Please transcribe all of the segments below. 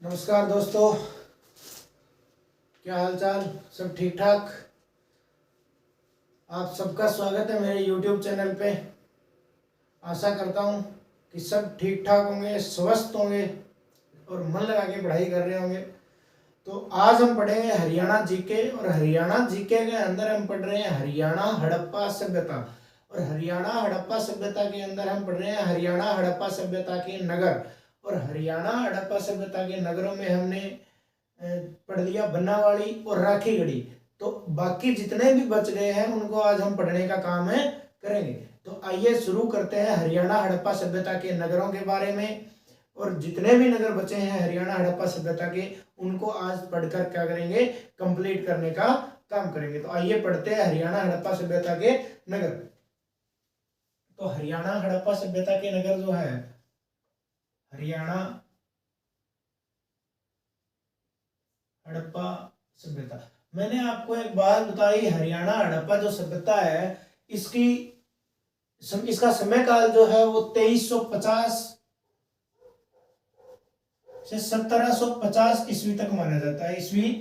नमस्कार दोस्तों, क्या हाल चाल? सब ठीक ठाक? आप सबका स्वागत है मेरे YouTube चैनल पे। आशा करता हूँ कि सब ठीक ठाक होंगे, स्वस्थ होंगे और मन लगा के पढ़ाई कर रहे होंगे। तो आज हम पढ़ेंगे हरियाणा जीके, और हरियाणा जीके के अंदर हम पढ़ रहे हैं हरियाणा हड़प्पा सभ्यता। और हरियाणा हड़प्पा सभ्यता के अंदर हम पढ़ रहे हैं हरियाणा हड़प्पा सभ्यता के नगर। और हरियाणा हड़प्पा सभ्यता के नगरों में हमने पढ़ लिया बनावाड़ी और राखीगढ़ी। तो बाकी जितने भी बच गए हैं उनको आज हम पढ़ने का काम है करेंगे। तो आइए शुरू करते हैं हरियाणा हड़प्पा सभ्यता के नगरों के बारे में। और जितने भी नगर बचे हैं हरियाणा हड़प्पा सभ्यता के, उनको आज पढ़कर क्या करेंगे, कंप्लीट करने का काम करेंगे। तो आइए पढ़ते हैं हरियाणा हड़प्पा सभ्यता के नगर। तो हरियाणा हड़प्पा सभ्यता के नगर जो है हरियाणा हड़प्पा सभ्यता, मैंने आपको एक बात बताई, हरियाणा हड़प्पा जो सभ्यता है इसका समय काल जो है वो 2350 से 1750 ईस्वी तक माना जाता है। ईस्वी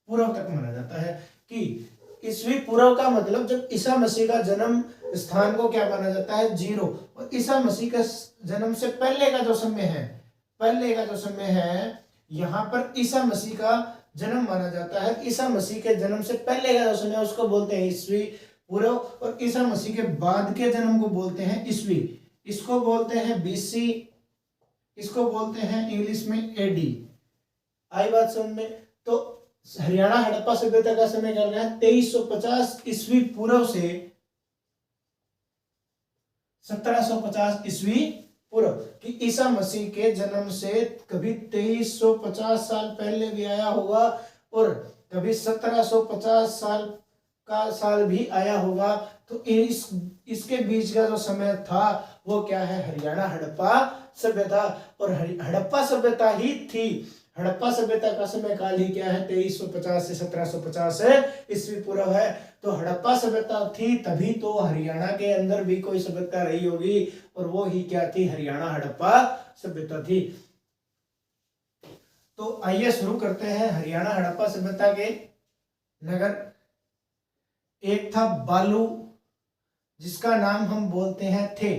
पूर्व तक माना जाता है। कि ईस्वी पूर्व का मतलब जब ईसा मसीह का जन्म स्थान को क्या माना जाता है, 0। और ईसा मसीह का जन्म से पहले का जो समय है यहाँ पर ईसा मसीह का जन्म माना जाता है। ईसा मसीह के जन्म से पहले का जो समय है उसको बोलते हैं ईस्वी पूर्व, और ईसा मसीह के बाद के जन्म को बोलते हैं ईस्वी। इसको बोलते हैं बीसी, इसको बोलते हैं इंग्लिश में एडी। आई बात समझ में? तो हरियाणा हड़प्पा सभ्यता का समय चल रहा है 2350 ईस्वी पूर्व से 1750 ईस्वी पूर्व। कि ईसा मसीह के जन्म से कभी 2350 साल पहले भी आया होगा और कभी 1750 साल भी आया होगा। तो इसके बीच का जो समय था वो क्या है, हरियाणा हड़प्पा सभ्यता। और हड़प्पा सभ्यता ही थी। हड़प्पा सभ्यता का समय काल ही क्या है, 2350 से 1750 ईस्वी पूर्व है। तो हड़प्पा सभ्यता थी, तभी तो हरियाणा के अंदर भी कोई सभ्यता रही होगी, और वो ही क्या थी, हरियाणा हड़प्पा सभ्यता थी। तो आइए शुरू करते हैं हरियाणा हड़प्पा सभ्यता के नगर। एक था बालू, जिसका नाम हम बोलते हैं थे।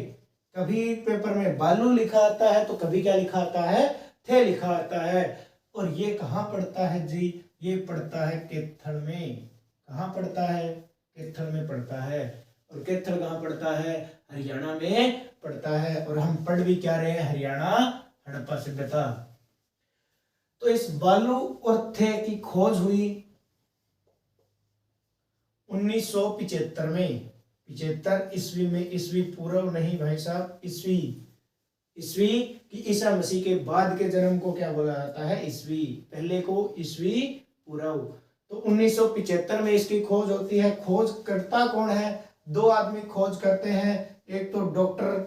कभी पेपर में बालू लिखा आता है तो कभी क्या लिखा आता है, थे लिखा आता है। और ये कहाँ पड़ता है जी, ये पड़ता है कैथल में। कहाँ पड़ता है, कैथल में पड़ता है। और कैथल कहाँ पड़ता है, हरियाणा में पड़ता है। और हम पढ़ भी क्या रहे हैं, हरियाणा हड़प्पा सभ्यता। तो इस बालू और थे की खोज हुई 1975 में। 75 ईस्वी में, ईस्वी पूर्व नहीं भाई साहब, ईस्वी कि ईसा मसीह के बाद के जन्म को क्या बोला जाता है, ईस्वी। पहले को ईस्वी पूर्व। तो 1975 में इसकी खोज होती है। खोज करता कौन है, दो आदमी खोज करते हैं, एक तो डॉक्टर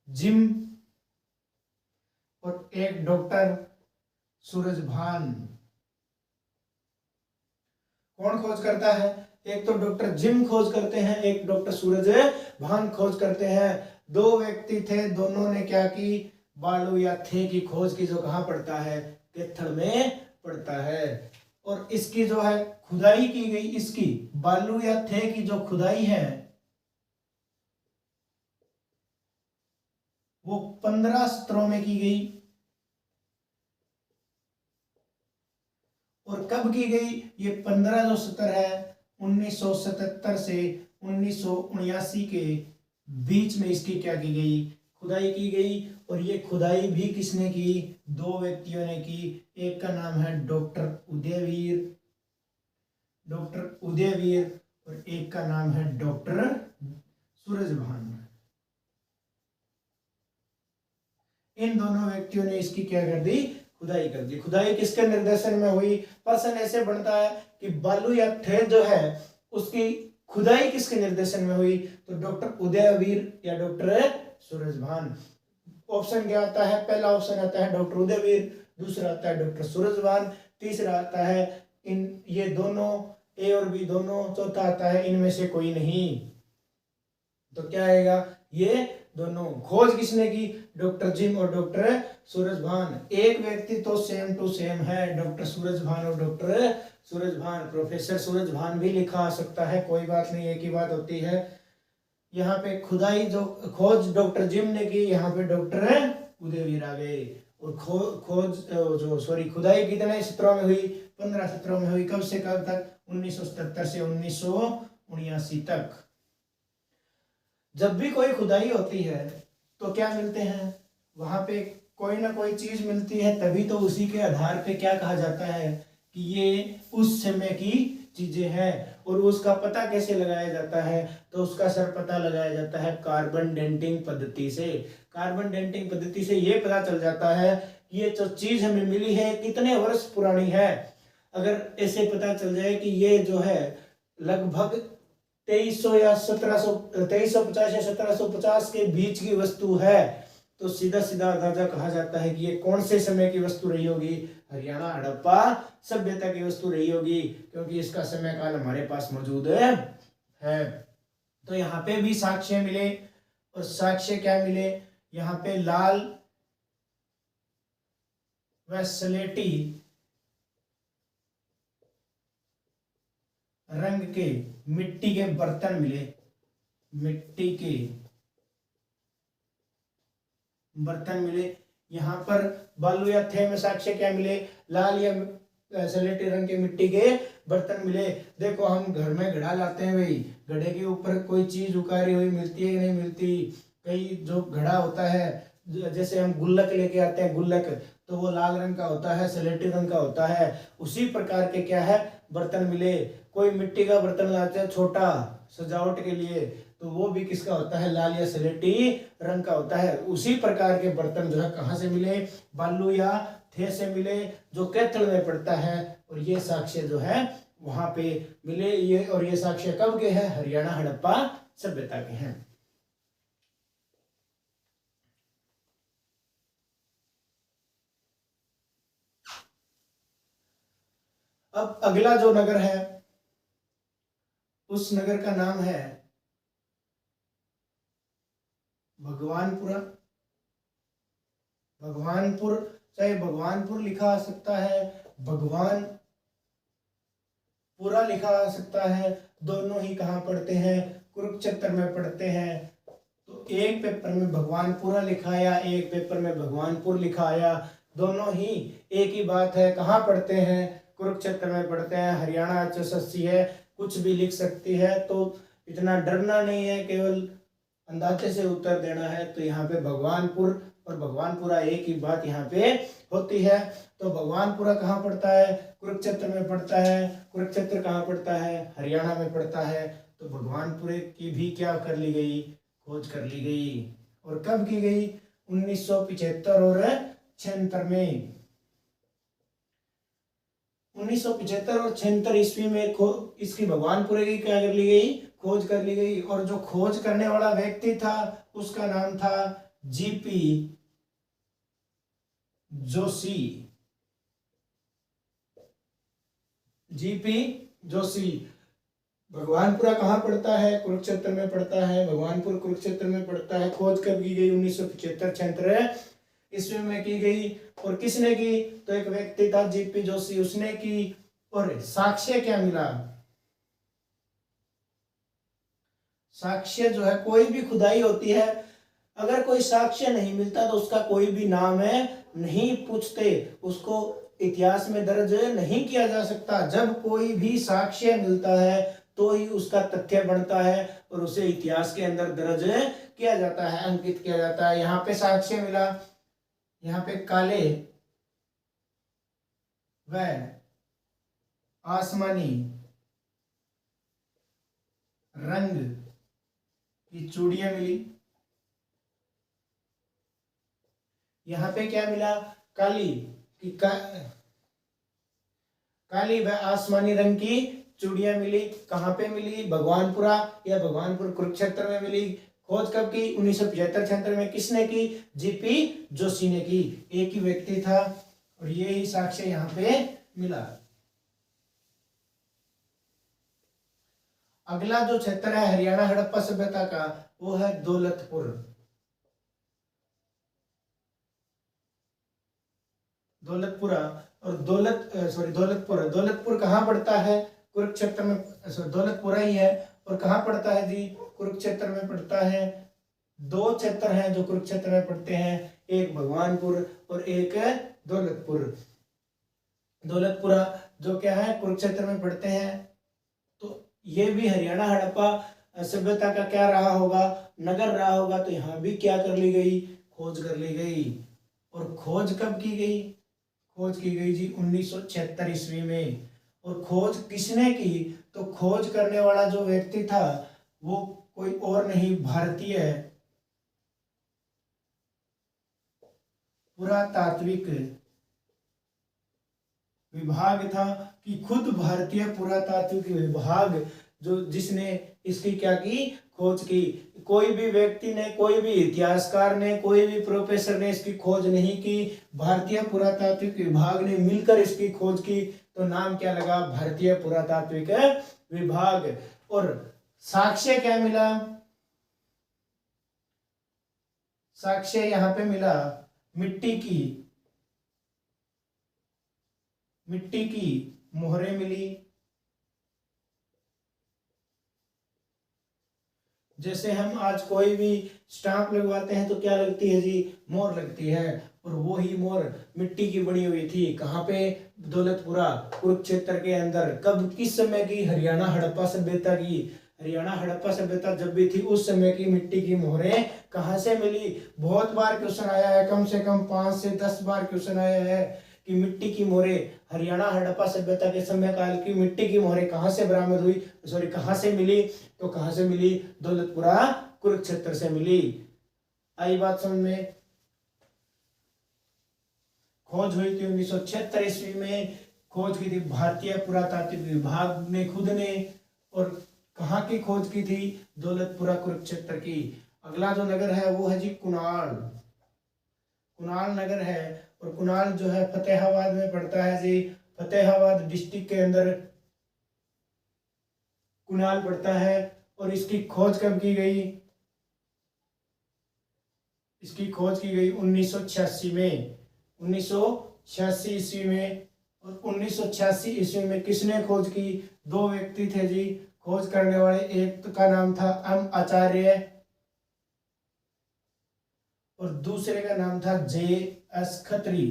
जिम और एक डॉक्टर सूरजभान। कौन खोज करता है, एक तो डॉक्टर जिम खोज करते हैं, एक डॉक्टर सूरजभान खोज करते हैं। दो व्यक्ति थे, दोनों ने क्या की, बालू या थे की खोज की, जो कहाँ पड़ता है, कैथल में पड़ता है। और इसकी जो है खुदाई की गई, इसकी बालू या थे की जो खुदाई है वो 15 स्तरों में की गई। और कब की गई, ये 15 जो सत्र है 1977 से 1979 के बीच में इसकी क्या की गई, खुदाई की गई। और ये खुदाई भी किसने की, दो व्यक्तियों ने की। एक का नाम है डॉक्टर उदयवीर और एक का नाम है डॉक्टर सूरजभान। इन दोनों व्यक्तियों ने इसकी क्या कर दी, खुदाई कर दी। खुदाई किसके निर्देशन में हुई, प्रश्न ऐसे बनता है कि बालू या थे जो है उसकी खुदाई किसके निर्देशन में हुई, तो डॉक्टर उदयवीर या डॉक्टर सूरजभान। ऑप्शन क्या आता है, पहला ऑप्शन आता है डॉक्टर उदयवीर, दूसरा आता है डॉक्टर सूरजभान, तीसरा आता है इन ये दोनों, ए और बी दोनों, चौथा आता है इनमें से कोई नहीं। तो क्या आएगा, ये दोनों। खोज किसने की? डॉक्टर जिम और डॉक्टर सूरजभान। एक व्यक्ति तो सेम टू सेम है, डॉक्टर सूरजभान और डॉक्टर सूरजभान। प्रोफेसर सूरजभान भी लिखा आ सकता है, कोई बात नहीं, एक ही बात होती है। यहाँ पे खुदाई जो खोज डॉक्टर जिम ने की, यहाँ पे डॉक्टर उदयवीर आ गए। और खुदाई कितने सत्रों में हुई? 15 सत्रों में हुई। कब से कब तक? 1977 से 1979 तक। जब भी कोई खुदाई होती है तो क्या मिलते हैं? वहां पे कोई ना कोई चीज मिलती है, तभी तो उसी के आधार पे क्या कहा जाता है कि ये उस समय की चीजें हैं। और उसका पता कैसे लगाया जाता है? तो उसका सर पता लगाया जाता है कार्बन डेंटिंग पद्धति से। कार्बन डेंटिंग पद्धति से ये पता चल जाता है कि ये जो चीज हमें मिली है कितने वर्ष पुरानी है। अगर ऐसे पता चल जाए कि ये जो है लगभग 2350 या 1750 के बीच की वस्तु है, तो सीधा सीधा अंदाजा कहा जाता है कि ये कौन से समय की वस्तु रही होगी? हरियाणा हड़प्पा सभ्यता की वस्तु रही होगी, क्योंकि इसका समय काल हमारे पास मौजूद है। तो यहाँ पे भी साक्ष्य मिले। और साक्ष्य क्या मिले? यहाँ पे लाल व स्लेटी रंग के मिट्टी के बर्तन मिले। मिट्टी के बर्तन मिले। यहाँ पर बालू या थे में साक्ष्य क्या मिले? लाल या स्लेटी रंग के मिट्टी के बर्तन मिले। देखो हम घर में घड़ा लाते हैं भाई, घड़े के ऊपर कोई चीज उकारी हुई मिलती है कि नहीं मिलती? कई जो घड़ा होता है, जैसे हम गुल्लक लेके आते हैं, गुल्लक तो वो लाल रंग का होता है, स्लेटी रंग का होता है। उसी प्रकार के क्या है? बर्तन मिले। कोई मिट्टी का बर्तन लाते हैं छोटा सजावट के लिए, तो वो भी किसका होता है? लाल या स्लेटी रंग का होता है। उसी प्रकार के बर्तन जो है कहाँ से मिले? बालू या थे से मिले, जो कैथल में पड़ता है। और ये साक्ष्य जो है वहां पे मिले। ये और ये साक्ष्य कब के हैं? हरियाणा हड़प्पा सभ्यता के हैं। अब अगला जो नगर है, उस नगर का नाम है भगवानपुरा। भगवानपुर, चाहे भगवानपुर लिखा आ सकता है, भगवानपुरा लिखा आ सकता है। दोनों ही कहाँ पढ़ते हैं? कुरुक्षेत्र में पढ़ते हैं। तो एक पेपर में भगवानपुरा लिखा आया, एक पेपर में भगवानपुर लिखा आया। दोनों ही एक ही बात है। कहाँ पढ़ते हैं? कुरुक्षेत्र में पढ़ते हैं। हरियाणा HSSC है, कुछ भी लिख सकती है, तो इतना डरना नहीं है, केवल अंदाजे से उत्तर देना है। तो यहाँ पे भगवानपुर और भगवानपुरा एक ही बात यहाँ पे होती है। तो भगवानपुरा कहाँ पड़ता है? कुरुक्षेत्र में पड़ता है। कुरुक्षेत्र कहाँ पड़ता है? हरियाणा में पड़ता है। तो भगवानपुरे की भी क्या कर ली गई? खोज कर ली गई। और कब की गई? 1975 और 76 में। 1975 और 76 ईस्वी में इसकी भगवानपुरे की क्या कर ली गई? खोज कर ली गई। और जो खोज करने वाला व्यक्ति था उसका नाम था जीपी जोशी। जीपी जोशी। भगवानपुरा कहाँ पड़ता है? कुरुक्षेत्र में पड़ता है। भगवानपुर कुरुक्षेत्र में पड़ता है। खोज कब की गई? 1975-76 ईस्वी में की गई। और किसने की? तो एक व्यक्ति था जीपी जोशी, उसने की। और साक्ष्य क्या मिला? साक्ष्य जो है, कोई भी खुदाई होती है, अगर कोई साक्ष्य नहीं मिलता तो उसका कोई भी नाम है नहीं पूछते, उसको इतिहास में दर्ज नहीं किया जा सकता। जब कोई भी साक्ष्य मिलता है तो ही उसका तथ्य बनता है और उसे इतिहास के अंदर दर्ज किया जाता है, अंकित किया जाता है। यहाँ पे साक्ष्य मिला, यहाँ पे काले व आसमानी रंग की चूड़ियां मिली। यहाँ पे क्या मिला? काली काली व आसमानी रंग की चूड़ियां मिली। कहाँ पे मिली? भगवानपुरा या भगवानपुर कुरुक्षेत्र में मिली। खोज कब की? 1975-76 में। किसने की? जीपी जोशी ने की। एक ही व्यक्ति था और ये ही साक्ष्य यहाँ पे मिला। अगला जो क्षेत्र है हरियाणा हड़प्पा सभ्यता का, वो है दौलतपुर। दौलतपुरा और दौलतपुर कहाँ पड़ता है? कुरुक्षेत्र में, सॉरी दौलतपुरा ही है। और कहाँ पड़ता है जी? कुरुक्षेत्र में पड़ता है। दो क्षेत्र हैं जो कुरुक्षेत्र में पड़ते हैं, एक भगवानपुर और एक दौलतपुर। दौलतपुरा जो क्या है, कुरुक्षेत्र में पड़ते हैं। तो ये भी हरियाणा हड़प्पा सभ्यता का क्या रहा होगा? नगर रहा होगा। तो यहाँ भी क्या कर ली गई? खोज कर ली गई। और खोज कब की गई? खोज की गई जी 1976 ईस्वी में। और खोज किसने की? तो खोज करने वाला जो व्यक्ति था वो कोई और नहीं, भारतीय पुरातात्विक विभाग था। कि खुद भारतीय पुरातात्विक विभाग जो जिसने इसकी क्या की? खोज की। कोई भी व्यक्ति ने, कोई भी इतिहासकार ने, कोई भी प्रोफेसर ने इसकी खोज नहीं की, भारतीय पुरातात्विक विभाग ने मिलकर इसकी खोज की। तो नाम क्या लगा? भारतीय पुरातात्विक विभाग। और साक्ष्य क्या मिला? साक्ष्य यहाँ पे मिला मिट्टी की मोहरें मिली। जैसे हम आज कोई भी स्टाम्प लगवाते हैं तो क्या लगती है जी? मोहर लगती है। और वो ही मोहर मिट्टी की बनी हुई थी। कहाँ पे? दौलतपुरा, कुरुक्षेत्र के अंदर। कब, किस समय की? हरियाणा हड़प्पा सभ्यता की। हरियाणा हड़प्पा सभ्यता जब भी थी उस समय की मिट्टी की मोहरें कहाँ से मिली? बहुत बार क्वेश्चन आया है, कम से कम 5 से 10 बार क्वेश्चन आया है कि मिट्टी की मोहरें, हरियाणा हड़प्पा सभ्यता के समय काल की मिट्टी की मोहरें कहाँ से बरामद हुई, सॉरी कहाँ से मिली? तो कहाँ से मिली? दौलतपुरा, कुरुक्षेत्र से मिली। आई बात समझ में? खोज हुई थी 1976 ईस्वी में। खोज की थी भारतीय पुरातात्विक विभाग ने खुद ने। और कहाँ की खोज की थी? दौलतपुरा, कुरुक्षेत्र की। अगला जो नगर है वो है जी कुणाल। कुणाल नगर है। और कुणाल जो है फतेहाबाद में पड़ता है जी। फतेहाबाद डिस्ट्रिक्ट के अंदर कुणाल पड़ता है। और इसकी खोज कब की गई? इसकी खोज की गई 1986 में। 1986 ईस्वी में। और 1986 ईस्वी में किसने खोज की? दो व्यक्ति थे जी खोज करने वाले। एक का नाम था एम आचार्य और दूसरे का नाम था जे.एस. खत्री।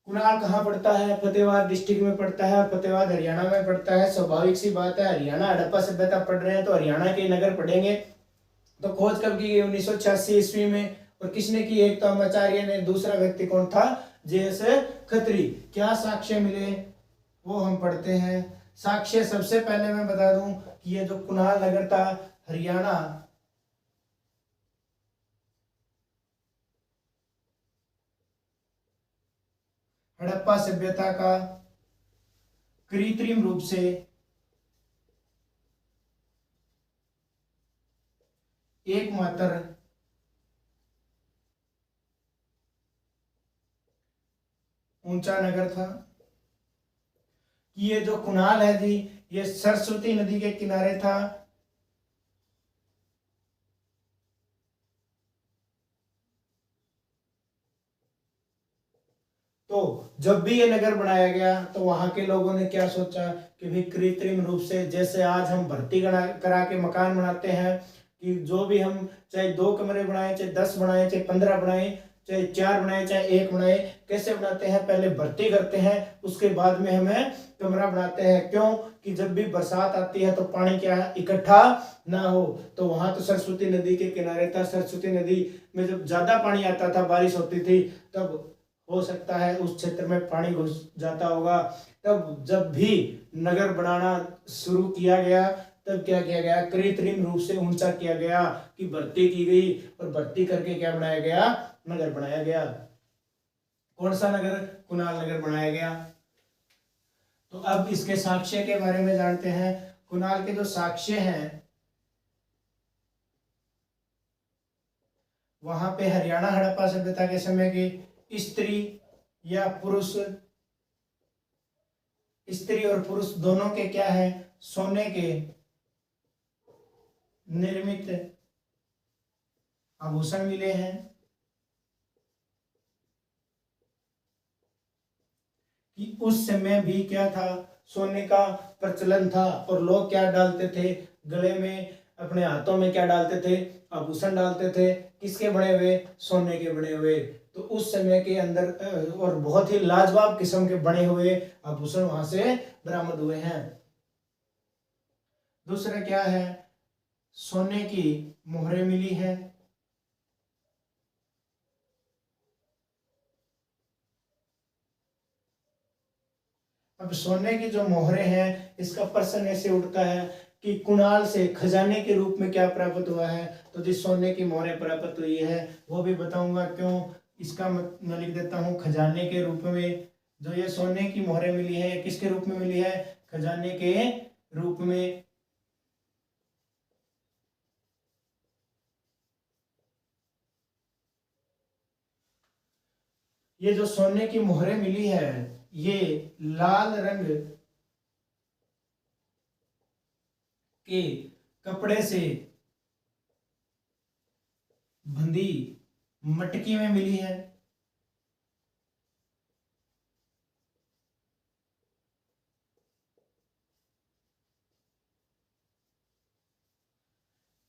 कुणाल कहाँ पड़ता है? फतेहाबाद डिस्ट्रिक्ट में पड़ता है। फतेहाबाद हरियाणा में पड़ता है। स्वाभाविक सी बात है, हरियाणा हड़प्पा सभ्यता पढ़ रहे हैं तो हरियाणा के नगर पढ़ेंगे। तो खोज कब की गई? 1986 ईस्वी में। और किसने की? एक तो आचार्य ने, दूसरा व्यक्ति कौन था? जे.एस. खत्री। क्या साक्ष्य मिले वो हम पढ़ते हैं। साक्ष्य सबसे पहले मैं बता दूं कि ये जो कुणाल नगर था हरियाणा हड़प्पा सभ्यता का कृत्रिम रूप से एकमात्र ऊंचा नगर था। ये जो कुणाल है जी, ये सरस्वती नदी के किनारे था। तो जब भी ये नगर बनाया गया तो वहां के लोगों ने क्या सोचा कि भाई कृत्रिम रूप से, जैसे आज हम भर्ती करा के मकान बनाते हैं कि जो भी हम चाहे 2 कमरे बनाए, चाहे 10 बनाए, चाहे 15 बनाए, चाहे 4 बनाए, चाहे 1 बनाए, कैसे बनाते हैं? पहले भर्ती करते हैं, उसके बाद में हमें कमरा बनाते हैं। क्यों? कि जब भी बरसात आती है तो पानी क्या है? इकट्ठा ना हो। तो वहां तो सरस्वती नदी के किनारे था। सरस्वती नदी में जब ज्यादा पानी आता था, बारिश होती थी, तब हो सकता है उस क्षेत्र में पानी घुस जाता होगा। तब जब भी नगर बनाना शुरू किया गया तब क्या किया गया? कृत्रिम रूप से ऊंचा किया गया कि भर्ती की गई। और भर्ती करके क्या बनाया गया? नगर बनाया गया। कौन सा नगर? कुणाल नगर बनाया गया। तो अब इसके साक्ष्य के बारे में जानते हैं। कुणाल के जो साक्ष्य हैं, वहां पे हरियाणा हड़प्पा सभ्यता के समय की स्त्री या पुरुष स्त्री और पुरुष दोनों के क्या है, सोने के निर्मित आभूषण मिले हैं। कि उस समय भी क्या था, सोने का प्रचलन था और लोग क्या डालते थे, गले में, अपने हाथों में क्या डालते थे, आभूषण डालते थे। किसके बने हुए, सोने के बने हुए। तो उस समय के अंदर और बहुत ही लाजवाब किस्म के बने हुए आभूषण वहां से बरामद हुए हैं। दूसरा क्या है, सोने की मोहरें मिली है। अब सोने की जो मोहरें हैं, इसका प्रश्न ऐसे उठता है कि कुणाल से खजाने के रूप में क्या प्राप्त हुआ है। तो जिस सोने की मोहरें प्राप्त हुई है वो भी बताऊंगा क्यों। इसका मैं लिख देता हूँ खजाने के रूप में। जो ये सोने की मोहरें मिली है, ये किसके रूप में मिली है, खजाने के रूप में। ये जो सोने की मोहरें मिली है, ये लाल रंग के कपड़े से बंधी मटकी में मिली है।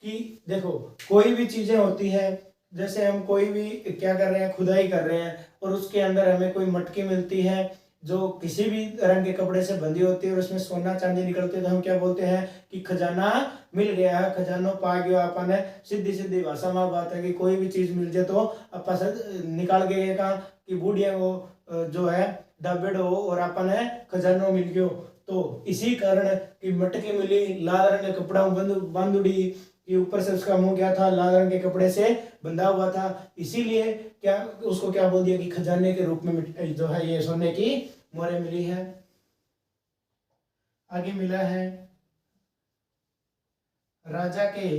कि देखो, कोई भी चीजें होती है, जैसे हम कोई भी क्या कर रहे हैं, खुदाई कर रहे हैं और उसके अंदर हमें कोई मटकी मिलती है जो किसी भी रंग के कपड़े से बंधी होती है और उसमें सोना चांदी निकलते है, तो हम क्या बोलते हैं कि खजाना मिल गया है, खजानो पा गया अपन है। सीधी सीधी भाषा में बात है कि कोई भी चीज मिल जाए तो अपन निकाल गए का कि बूढ़िया वो जो है दबेड़ हो और अपन है खजानो मिल गयो। तो इसी कारण की मटकी मिली, लाल रंग कपड़ा बांधुड़ी कि ऊपर से उसका मुंह क्या था, लाल रंग के कपड़े से बंधा हुआ था। इसीलिए क्या उसको क्या बोल दिया कि खजाने के रूप में जो है ये सोने की मोहरें मिली है। आगे मिला है राजा के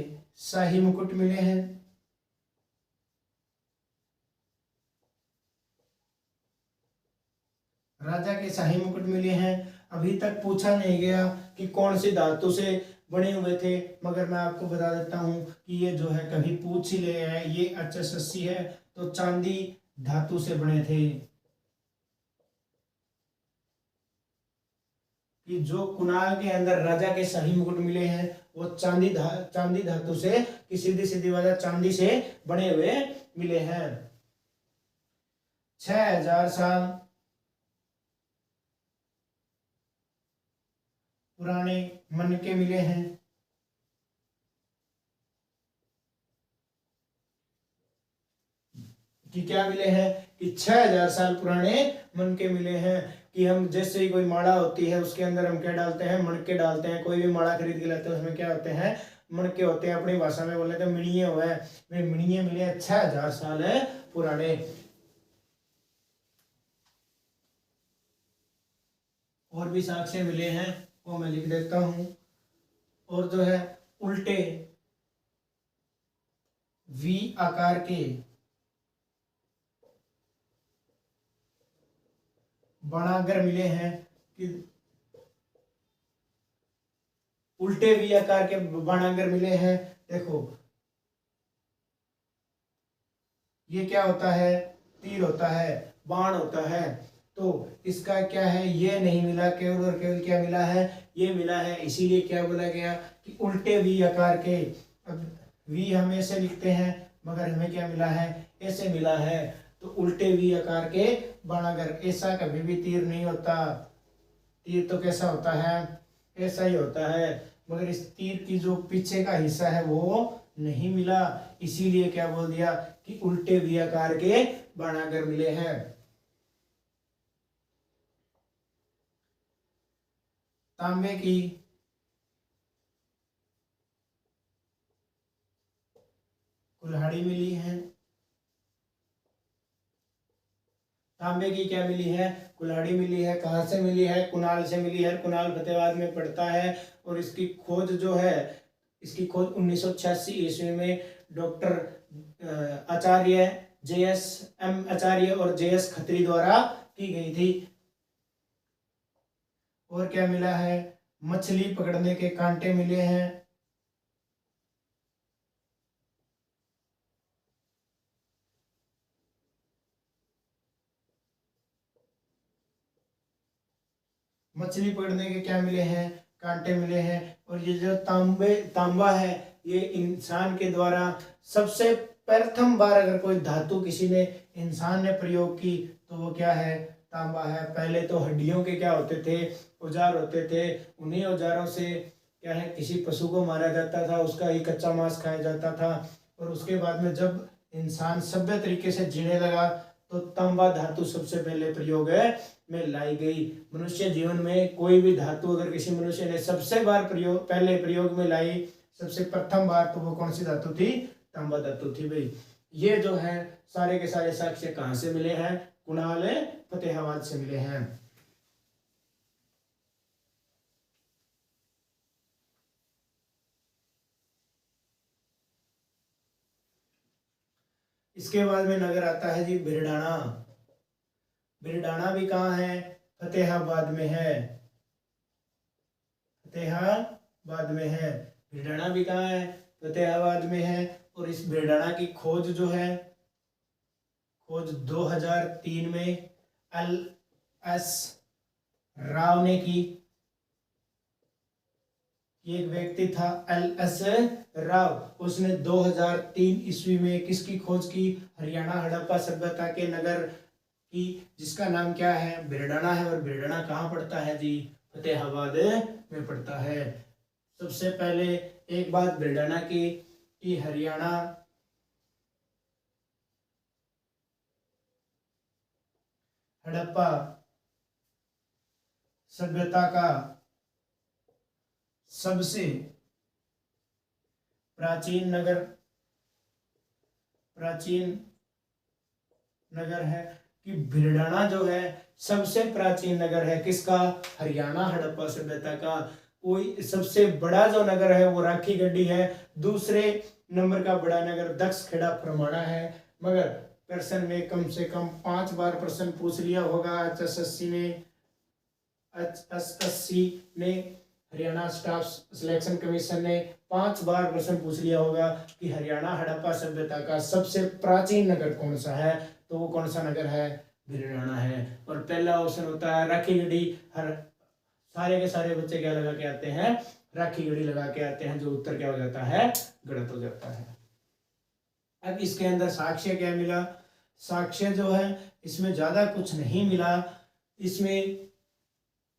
शाही मुकुट मिले हैं। राजा के शाही मुकुट मिले हैं। अभी तक पूछा नहीं गया कि कौन सी धातु से बने हुए थे, मगर मैं आपको बता देता हूं कि ये जो है कभी पूछ ही ले है, ये HSSC है तो चांदी धातु से बने थे। कि जो कुणाल के अंदर राजा के शाही मुकुट मिले हैं वो चांदी धातु से, कि सीधी सीधी वजह चांदी से बने हुए मिले हैं। 6000 साल पुराने मनके मिले हैं। कि क्या मिले हैं, कि 6000 साल पुराने मनके मिले हैं। कि हम जैसे ही कोई माला होती है उसके अंदर हम क्या डालते हैं, मणके डालते हैं। कोई भी माला खरीद के लाते हैं उसमें क्या होते हैं, मणके होते हैं। अपनी भाषा में बोले तो मिणिये हुए हैं, वे मिणिये मिले 6000 साल है पुराने। और भी साक्ष्य मिले हैं वो मैं लिख देता हूं। और जो है उल्टे वी आकार के बाणागर मिले हैं। कि उल्टे वी आकार के बाणागर मिले हैं। देखो ये क्या होता है, तीर होता है, बाण होता है। तो इसका क्या है, ये नहीं मिला, केवल और केवल क्या मिला है, ये मिला है। इसीलिए क्या बोला गया कि उल्टे वी आकार के। अब वी हम ऐसे लिखते हैं मगर हमें क्या मिला है, ऐसे मिला है। तो उल्टे वी आकार के बाणागर। ऐसा कभी भी तीर नहीं होता। तीर तो कैसा होता है, ऐसा ही होता है। मगर इस तीर की जो पीछे का हिस्सा है वो नहीं मिला। इसीलिए क्या बोल दिया कि उल्टे वी आकार के बाणागर मिले हैं। तांबे की कुल्हाड़ी मिली है। तांबे की क्या मिली है, कुल्हाड़ी मिली है। कहाँ से मिली है, कुणाल से मिली है। कुणाल फतेहाबाद में पड़ता है। और इसकी खोज जो है, इसकी खोज 1986 ईस्वी में डॉक्टर आचार्य JS M आचार्य और JS खत्री द्वारा की गई थी। और क्या मिला है, मछली पकड़ने के कांटे मिले हैं। मछली पकड़ने के क्या मिले हैं, कांटे मिले हैं। और ये जो तांबा है, ये इंसान के द्वारा सबसे प्रथम बार अगर कोई धातु किसी ने इंसान ने प्रयोग की तो वो क्या है, तांबा है। पहले तो हड्डियों के क्या होते थे, औजार होते थे। उन्हीं औजारों से क्या है, किसी पशु को मारा जाता था, उसका ही कच्चा मांस खाया जाता था। और उसके बाद में जब इंसान सभ्य तरीके से जीने लगा तो तांबा धातु सबसे पहले प्रयोग में लाई गई। मनुष्य जीवन में कोई भी धातु अगर किसी मनुष्य ने सबसे बार पहले प्रयोग में लाई, सबसे प्रथम बार, तो वो कौन सी धातु थी, तांबा धातु थी भाई। ये जो है सारे के सारे साक्ष्य कहाँ से मिले हैं, कुणाल फतेहाबाद से मिले हैं। इसके बाद में नगर आता है जी भिरडाना। भिरडाना भी कहाँ है, फतेहाबाद में है। फतेहाबाद में है। भिरडाना भी कहाँ है, फतेहाबाद में है। और इस भिरडाना की खोज जो है, खोज 2003 में LS राव ने की। एक व्यक्ति था LS राव, उसने 2003 ईस्वी में किसकी खोज की, हरियाणा हड़प्पा सभ्यता के नगर की, जिसका नाम क्या है, भिरडाना है। और भिरडाना कहाँ पड़ता है जी, फतेहाबाद में पड़ता है। सबसे पहले एक बात भिरडाना की कि हरियाणा हड़प्पा सभ्यता का सबसे प्राचीन नगर है, कि भिरडाना जो है सबसे प्राचीन नगर है किसका, हरियाणा हड़प्पा सभ्यता का। कोई सबसे बड़ा जो नगर है वो राखी गढ़ी है। दूसरे नंबर का बड़ा नगर दक्षखेड़ा फरमाना है। मगर प्रश्न में कम से कम 5 बार प्रश्न पूछ लिया होगा HSSC ने, हरियाणा स्टाफ सिलेक्शन कमीशन ने 5 बार प्रश्न पूछ लिया होगा कि हरियाणा हड़प्पा सभ्यता का सबसे प्राचीन नगर कौन सा है, तो वो कौन सा नगर है, भिरडाना है। और पहला ऑप्शन होता है राखीगढ़ी। हर सारे के सारे बच्चे क्या लगा के आते हैं, राखीगढ़ी लगा के आते हैं, जो उत्तर क्या हो जाता है, गलत हो जाता है। अब इसके अंदर साक्ष्य क्या मिला, साक्ष्य जो है इसमें ज्यादा कुछ नहीं मिला। इसमें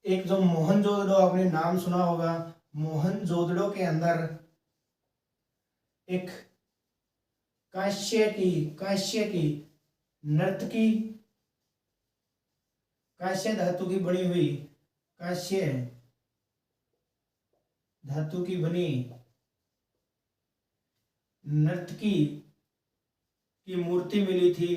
एक जो मोहनजोदड़ो, आपने नाम सुना होगा, मोहनजोदड़ो के अंदर एक कांस्य की नर्तकी, कांस्य धातु की बनी हुई, कांस्य धातु की बनी नर्तकी की मूर्ति मिली थी।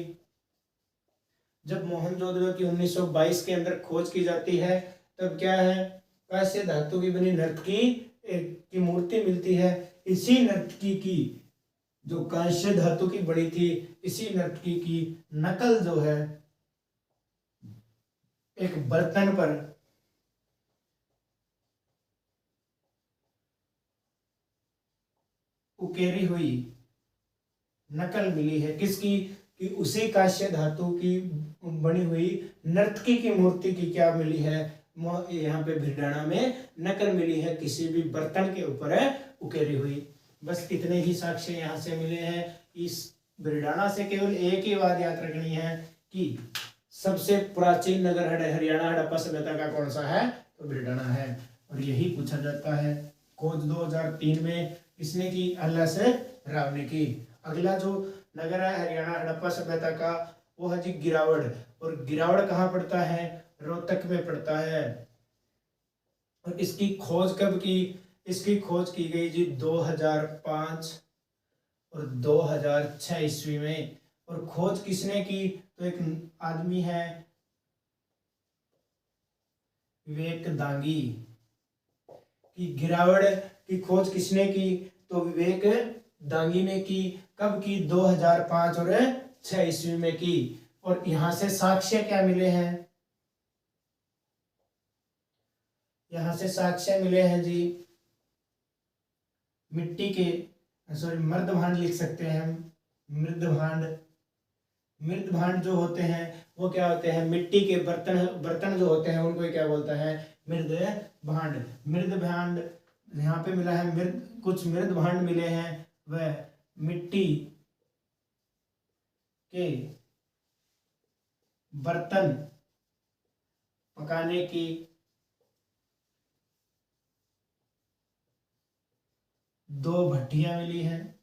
जब मोहनजोदड़ो की 1922 के अंदर खोज की जाती है तब क्या है, कांस्य धातु की बनी नर्तकी की मूर्ति मिलती है। इसी नर्तकी की, जो कांस्य धातु की बनी थी, इसी नर्तकी की नकल जो है एक बर्तन पर उकेरी हुई नकल मिली है। किसकी, कि उसी कांस्य धातु की बनी हुई नर्तकी की मूर्ति की क्या मिली है, यहाँ पे भिरडाना में नकल मिली है, किसी भी बर्तन के ऊपर है उकेरी हुई। बस इतने ही साक्ष्य यहाँ से मिले हैं। इस भिरडाना से केवल एक ही बात याद रखनी है कि सबसे प्राचीन नगर हरियाणा हड़प्पा सभ्यता का कौन सा है, तो भिरडाना है। और यही पूछा जाता है। खोज 2003 में किसने की, LS राव ने की। अगला जो नगर है हरियाणा हड़प्पा सभ्यता का, वो है जी गिरावड़। और गिरावड़ कहाँ पड़ता है, रोहतक में पड़ता है। और इसकी खोज कब की, इसकी खोज की गई जी 2005 और 2006 ईस्वी में। और खोज किसने की, तो एक आदमी है विवेक दांगी की। गिरावड़ की खोज किसने की, तो विवेक दांगी ने की। कब की, 2005 और 6 ईस्वी में की। और यहां से साक्ष्य क्या मिले हैं, यहाँ से साक्ष्य मिले हैं जी मिट्टी के, सॉरी मृदभांड लिख सकते हैं हम, मृदभांड। मृदभांड जो होते हैं वो क्या होते हैं, मिट्टी के बर्तन, बर्तन जो होते हैं उनको क्या बोलता है, मृदभांड। मृदभांड यहाँ पे मिला है, मृद, कुछ मृदभांड मिले हैं, वह मिट्टी के बर्तन पकाने की 2 भट्टियां मिली हैं।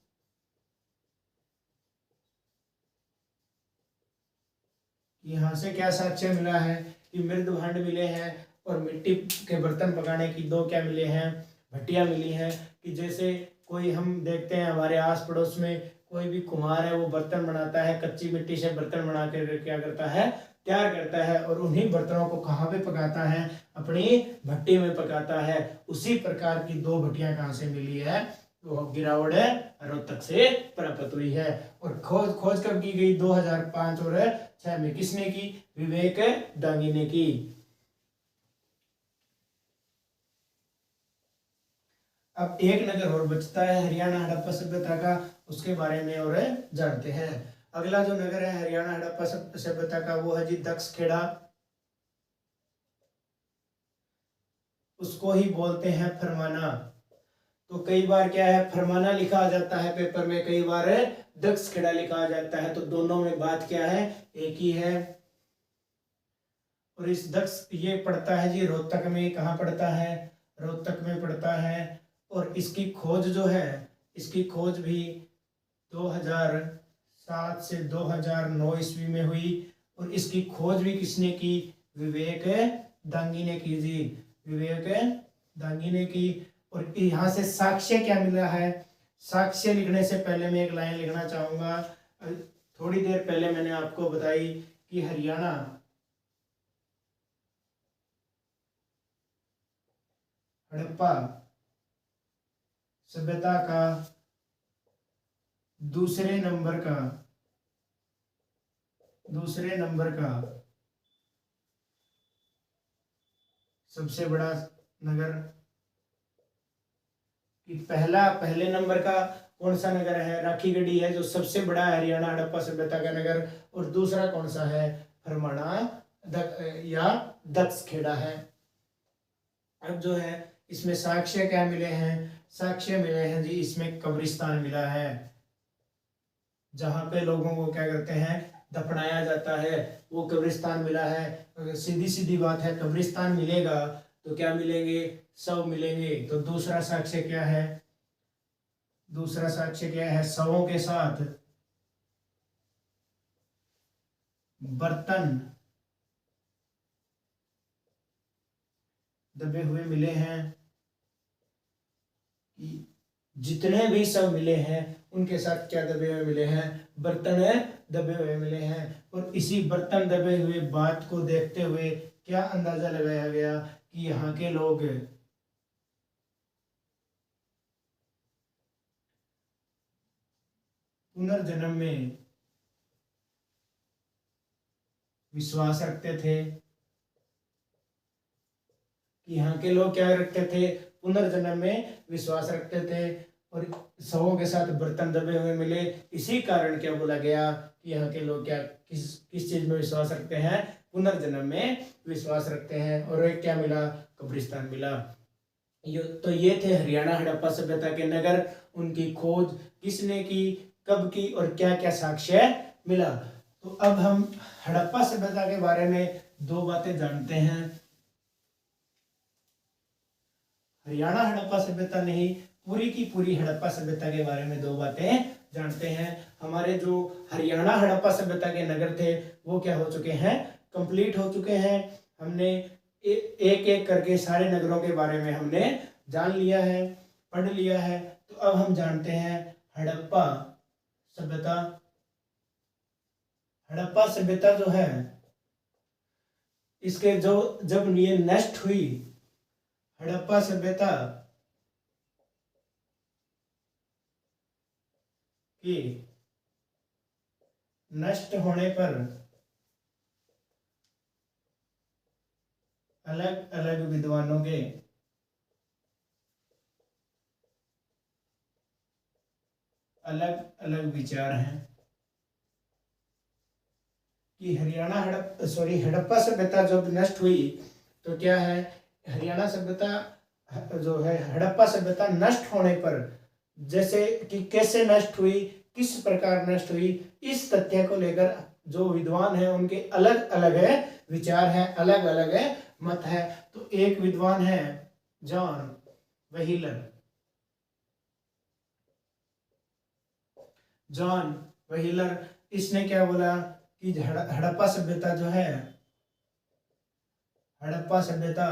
यहाँ से क्या साक्ष्य मिला है कि मृदभांड मिले हैं और मिट्टी के बर्तन पकाने की 2 क्या मिले हैं, भट्टियां मिली हैं। कि जैसे कोई हम देखते हैं हमारे आस पड़ोस में कोई भी कुम्हार है, वो बर्तन बनाता है, कच्ची मिट्टी से बर्तन बना कर क्या करता है, तैयार करता है, और उन्हीं बर्तनों को कहाँ पे पकाता है, अपनी भट्टी में पकाता है। उसी प्रकार की 2 भट्टियां कहाँ से मिली है, तो गिरावट है रोहतक से प्राप्त हुई है। और खोज कब की गई, 2005 और 2006 में। किसने की, विवेक दांगी ने की। अब एक नगर और बचता है हरियाणा हड़प्पा सभ्यता का, उसके बारे में और जानते हैं। अगला जो नगर है हरियाणा हड़प्पा सभ्यता का वो है जी दक्षखेड़ा। उसको ही बोलते हैं फरमाना। तो कई बार क्या है, फरमाना लिखा आ जाता है पेपर में, कई बार दक्षखेड़ा लिखा आ जाता है, तो दोनों में बात क्या है, एक ही है। और इस ये पड़ता है जी रोहतक में। कहाँ पड़ता है, रोहतक में पड़ता है। और इसकी खोज जो है, इसकी खोज भी 2007 से 2009 ईस्वी में हुई। और इसकी खोज भी किसने की, विवेक दांगी ने की जी, विवेक दांगी ने की। और यहाँ से साक्ष्य क्या मिला है, साक्ष्य लिखने से पहले मैं एक लाइन लिखना चाहूंगा। थोड़ी देर पहले मैंने आपको बताई कि हरियाणा हड़प्पा सभ्यता का दूसरे नंबर का सबसे बड़ा नगर, कि पहले नंबर का कौन सा नगर है, राखीगढ़ी है जो सबसे बड़ा है हरियाणा हड़प्पा सभ्यता का नगर। और दूसरा कौन सा है, फरमाना या दक्षखेड़ा है। अब जो है इसमें साक्ष्य क्या मिले हैं, साक्ष्य मिले हैं जी, इसमें कब्रिस्तान मिला है, जहां पे लोगों को क्या करते हैं, दफनाया जाता है, वो कब्रिस्तान मिला है। सीधी सीधी बात है, कब्रिस्तान मिलेगा तो क्या मिलेंगे, शव मिलेंगे। तो दूसरा साक्ष्य क्या है, दूसरा साक्ष्य क्या है, शवों के साथ बर्तन दबे हुए मिले हैं। कि जितने भी शव मिले हैं उनके साथ क्या दबे हुए मिले हैं, बर्तन दबे हुए मिले हैं। और इसी बर्तन दबे हुए बात को देखते हुए क्या अंदाजा लगाया गया कि यहाँ के लोग पुनर्जन्म में विश्वास रखते थे, कि यहाँ के लोग क्या रखते थे, पुनर्जन्म में विश्वास रखते थे। और शवों के साथ बर्तन दबे हुए मिले, इसी कारण क्या बोला गया कि यहाँ के लोग क्या किस चीज में विश्वास रखते हैं, पुनर्जन्म में विश्वास रखते हैं। और एक क्या मिला, कब्रिस्तान मिला। तो ये थे हरियाणा हड़प्पा सभ्यता के नगर। उनकी खोज किसने की, कब की, और क्या क्या साक्ष्य मिला। तो अब हम हड़प्पा सभ्यता के बारे में 2 बातें जानते हैं। हरियाणा हड़प्पा सभ्यता नहीं, पूरी की पूरी हड़प्पा सभ्यता के बारे में 2 बातें जानते हैं। हमारे जो हरियाणा हड़प्पा सभ्यता के नगर थे वो क्या हो चुके हैं, कंप्लीट हो चुके हैं। हमने एक एक करके सारे नगरों के बारे में हमने जान लिया है, पढ़ लिया है। तो अब हम जानते हैं हड़प्पा सभ्यता। हड़प्पा सभ्यता जो है, इसके जो जब ये नष्ट हुई, हड़प्पा सभ्यता की नष्ट होने पर अलग अलग विद्वानों के अलग अलग विचार हैं कि हड़प्पा सभ्यता जब नष्ट हुई तो क्या है, हरियाणा सभ्यता जो है, हड़प्पा सभ्यता नष्ट होने पर जैसे कि कैसे नष्ट हुई, किस प्रकार नष्ट हुई, इस तथ्य को लेकर जो विद्वान है उनके अलग अलग है विचार हैं, अलग अलग है मत है। तो एक विद्वान है जॉन व्हीलर, जॉन व्हीलर, इसने क्या बोला कि हड़प्पा सभ्यता जो है, हड़प्पा सभ्यता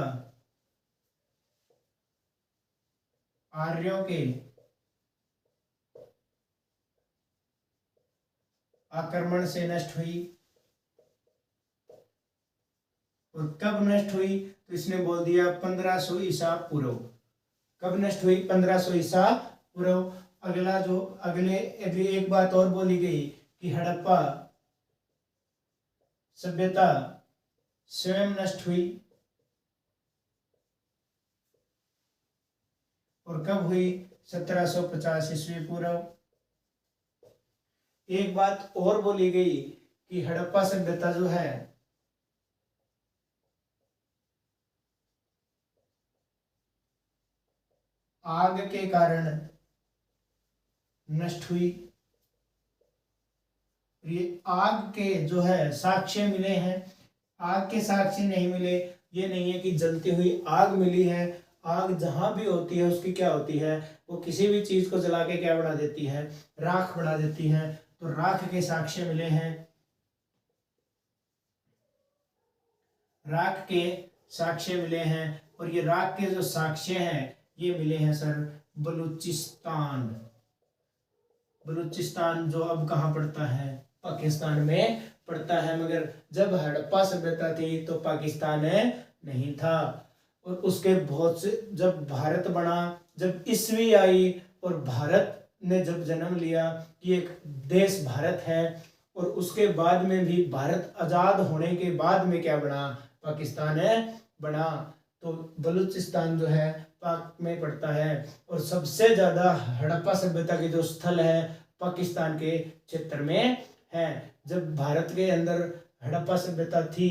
आर्यों के आक्रमण से नष्ट हुई। और कब नष्ट हुई, तो इसने बोल दिया 1500 ईसा पूर्व। कब नष्ट हुई, 1500 ईसा पूर्व। अगला जो अगले अगली एक बात और बोली गई कि हड़प्पा सभ्यता स्वयं नष्ट हुई। और कब हुई, 1750 ईस्वी पूर्व। एक बात और बोली गई कि हड़प्पा सभ्यता जो है आग के कारण नष्ट हुई। ये आग के जो है साक्ष्य मिले हैं, आग के साक्ष्य नहीं मिले, ये नहीं है कि जलती हुई आग मिली है। आग जहां भी होती है उसकी क्या होती है, वो किसी भी चीज को जला के क्या बना देती है, राख बना देती है। तो राख के साक्ष्य मिले हैं, राख के साक्ष्य मिले हैं। और ये राख के जो साक्ष्य हैं ये मिले हैं सर बलूचिस्तान। बलूचिस्तान जो अब कहाँ पड़ता है, पाकिस्तान में पड़ता है। मगर जब हड़प्पा सभ्यता थी तो पाकिस्तान नहीं था। और उसके बहुत से, जब भारत बना, जब ईस्वी आई और भारत ने जब जन्म लिया कि एक देश भारत है, और उसके बाद में भी भारत आज़ाद होने के बाद में क्या बना, पाकिस्तान बना। तो बलूचिस्तान जो है पाक में पड़ता है। और सबसे ज़्यादा हड़प्पा सभ्यता के जो स्थल है पाकिस्तान के क्षेत्र में है। जब भारत के अंदर हड़प्पा सभ्यता थी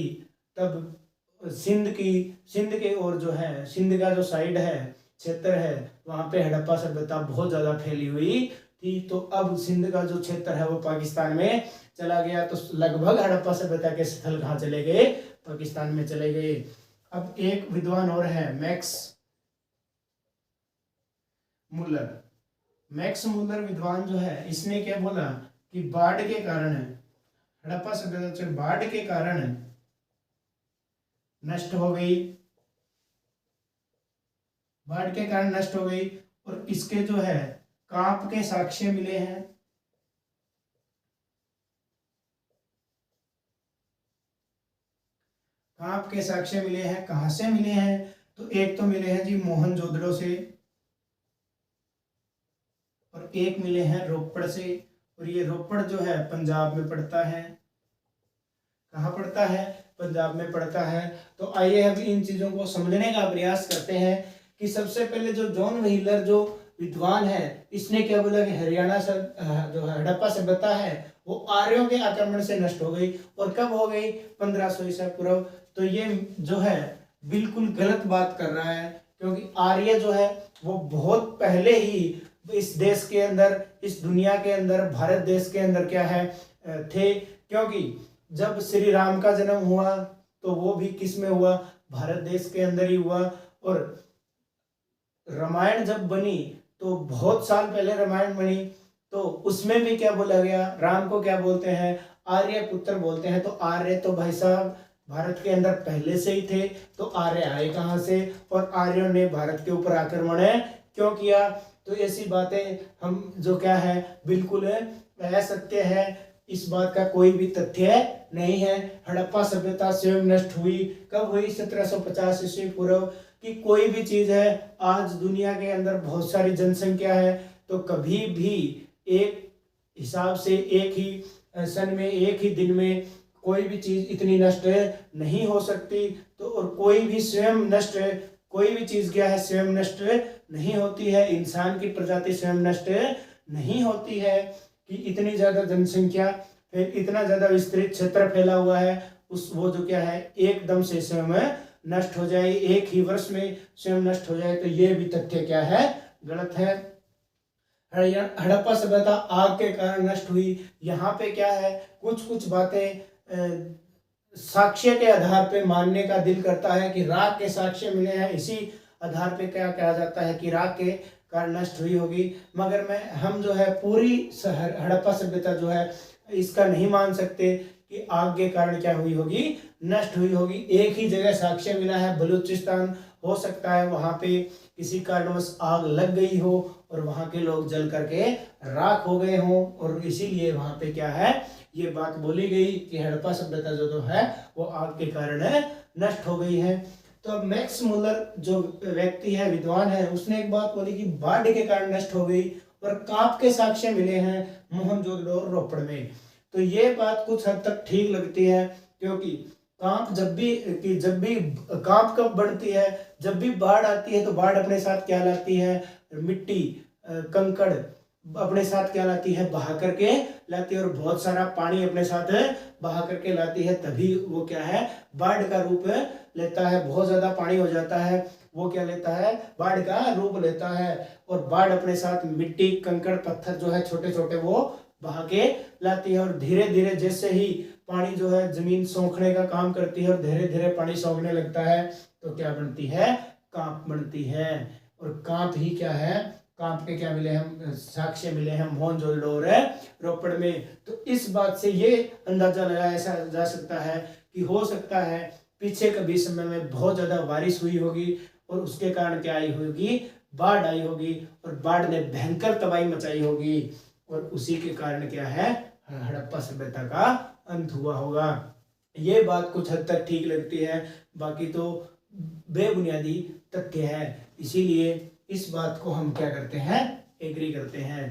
तब सिंध के और जो है, सिंध का जो साइड है, क्षेत्र है, वहाँ पे हड़प्पा सभ्यता बहुत ज़्यादा फैली हुई थी। तो अब सिंध का जो क्षेत्र है वो पाकिस्तान में चला गया। तो लगभग हड़प्पा सभ्यता के स्थल कहाँ चले गए, पाकिस्तान में चले गए। अब एक विद्वान और है मैक्स मुलर। मैक्स मुलर विद्वान जो है, इसने क्या बोला कि बाढ़ के कारण, हड़प्पा सभ्यता बाढ़ के कारण नष्ट हो गई, बाढ़ के कारण नष्ट हो गई। और इसके जो है कांप के साक्ष्य मिले हैं। कांप के साक्ष्य मिले हैं, कहां से मिले हैं, तो एक तो मिले हैं जी मोहनजोदड़ो से, और एक मिले हैं रोपड़ से। और ये रोपड़ जो है पंजाब में पड़ता है। कहाँ पड़ता है, पंजाब में पड़ता है। तो आइए अब इन चीजों को समझने का प्रयास करते हैं कि सबसे पहले जो जॉन व्हीलर जो विद्वान है, इसने क्या बोला कि हरियाणा जो हड़प्पा सभ्यता है वो आर्यों के आक्रमण से नष्ट हो गई। और कब हो गई, 1500 ईसा पूर्व। तो ये जो है बिल्कुल गलत बात कर रहा है, क्योंकि आर्य जो है वो बहुत पहले ही इस देश के अंदर, इस दुनिया के अंदर, भारत देश के अंदर क्या है थे। क्योंकि जब श्री राम का जन्म हुआ तो वो भी किस में हुआ, भारत देश के अंदर ही हुआ। और रामायण जब बनी तो बहुत साल पहले रामायण बनी, तो उसमें भी क्या बोला गया, राम को क्या बोलते हैं, आर्य पुत्र बोलते हैं। तो आर्य तो भाई साहब भारत के अंदर पहले से ही थे। तो आर्य आए कहाँ से, और आर्यों ने भारत के ऊपर आक्रमण क्यों किया। तो ऐसी बातें हम जो क्या है बिल्कुल असत्य है, इस बात का कोई भी तथ्य नहीं है। हड़प्पा सभ्यता स्वयं नष्ट हुई, कब हुई, 1750 ईस्वी पूर्व। कि कोई भी चीज है, आज दुनिया के अंदर बहुत सारी जनसंख्या है, तो कभी भी एक हिसाब से एक ही सन में, एक ही दिन में कोई भी चीज इतनी नष्ट नहीं हो सकती। तो और कोई भी स्वयं नष्ट, कोई भी चीज क्या है स्वयं नष्ट नहीं होती है। इंसान की प्रजाति स्वयं नष्ट नहीं होती है कि इतनी ज़्यादा जनसंख्या, फिर इतना ज़्यादा विस्तृत क्षेत्र फैला हुआ है, उस वो जो क्या है एकदम से स्वयं नष्ट हो जाए, एक ही वर्ष में स्वयं नष्ट हो जाए, तो ये भी तथ्य क्या है, गलत है। हड़प्पा सभ्यता आग के कारण नष्ट हुई। यहाँ पे क्या है, कुछ कुछ बातें साक्ष्य के आधार पे मानने का दिल करता है कि राख के साक्ष्य मिले हैं, इसी आधार पे क्या कहा जाता है कि राख के कारण नष्ट हुई होगी। मगर हम जो है पूरी हड़प्पा सभ्यता जो है इसका नहीं मान सकते कि आग के कारण क्या हुई होगी, नष्ट हुई होगी। एक ही जगह साक्ष्य मिला है, बलूचिस्तान, हो सकता है वहां पे किसी कारणवश आग लग गई हो और वहां के लोग जल करके राख हो गए हों, और इसीलिए वहां पे क्या है ये बात बोली गई कि हड़प्पा सभ्यता जो है वो आग के कारण नष्ट हो गई है। तो अब मैक्स मुलर जो व्यक्ति है, विद्वान है, उसने एक बात बोली कि बाढ़ के कारण नष्ट हो गई, और कांप के साक्ष्य मिले हैं मोहनजोदड़ो और रोपड़ में। तो ये बात कुछ हद तक ठीक लगती है, क्योंकि कांप जब भी कांप कब बढ़ती है, जब भी बाढ़ आती है तो बाढ़ अपने साथ क्या लाती है, मिट्टी कंकड़ अपने साथ क्या लाती है, बहा करके लाती है, और बहुत सारा पानी अपने साथ बहा करके लाती है, तभी वो क्या है बाढ़ का रूप लेता है। बहुत ज्यादा पानी हो जाता है, वो क्या लेता है, बाढ़ का रूप लेता है, और बाढ़ अपने साथ मिट्टी कंकड़ पत्थर जो है छोटे छोटे वो बहा के लाती है, और धीरे धीरे जैसे ही पानी जो है जमीन सोखने का काम करती है और धीरे धीरे पानी सोखने लगता है, तो क्या बनती है, कांप बनती है। और कांप ही क्या है, कांप के क्या मिले हम, साक्ष्य मिले हैं मोहनजोदड़ो और रोपड़ में। तो इस बात से ये अंदाजा लगाया जा सकता है कि हो सकता है पीछे कभी समय में बहुत ज्यादा बारिश हुई होगी, और उसके कारण क्या आई होगी, बाढ़ आई होगी, और बाढ़ ने भयंकर तबाही मचाई होगी, और उसी के कारण क्या है हड़प्पा सभ्यता का अंत हुआ होगा। ये बात कुछ हद तक ठीक लगती है, बाकी तो बेबुनियादी तथ्य है। इसीलिए इस बात को हम क्या करते हैं, एग्री करते हैं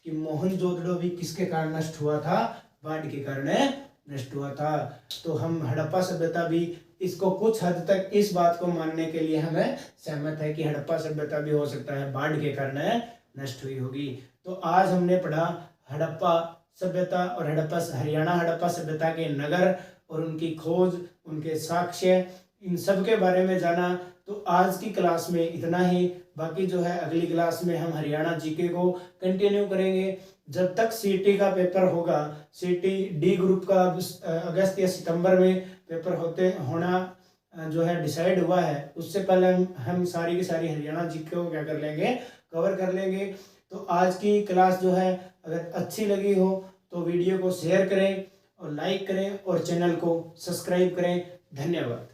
कि मोहनजोदड़ो भी किसके कारण नष्ट हुआ था, बाढ़ के कारण नष्ट हुआ था। तो हम हड़प्पा सभ्यता भी इसको कुछ हद तक इस बात को मानने के लिए हमें सहमत है कि हड़प्पा सभ्यता भी हो सकता है बाढ़ के कारण नष्ट हुई होगी। तो आज हमने पढ़ा हड़प्पा सभ्यता और हरियाणा हड़प्पा सभ्यता के नगर और उनकी खोज, उनके साक्ष्य, इन सब के बारे में जाना। तो आज की क्लास में इतना ही, बाकी जो है अगली क्लास में हम हरियाणा जीके को कंटिन्यू करेंगे। जब तक सीटी का पेपर होगा, सीटी डी ग्रुप का अगस्त या सितंबर में पेपर होना जो है डिसाइड हुआ है, उससे पहले हम सारी की सारी हरियाणा जीके को क्या कर लेंगे, कवर कर लेंगे। तो आज की क्लास जो है अगर अच्छी लगी हो तो वीडियो को शेयर करें और लाइक करें और चैनल को सब्सक्राइब करें। धन्यवाद।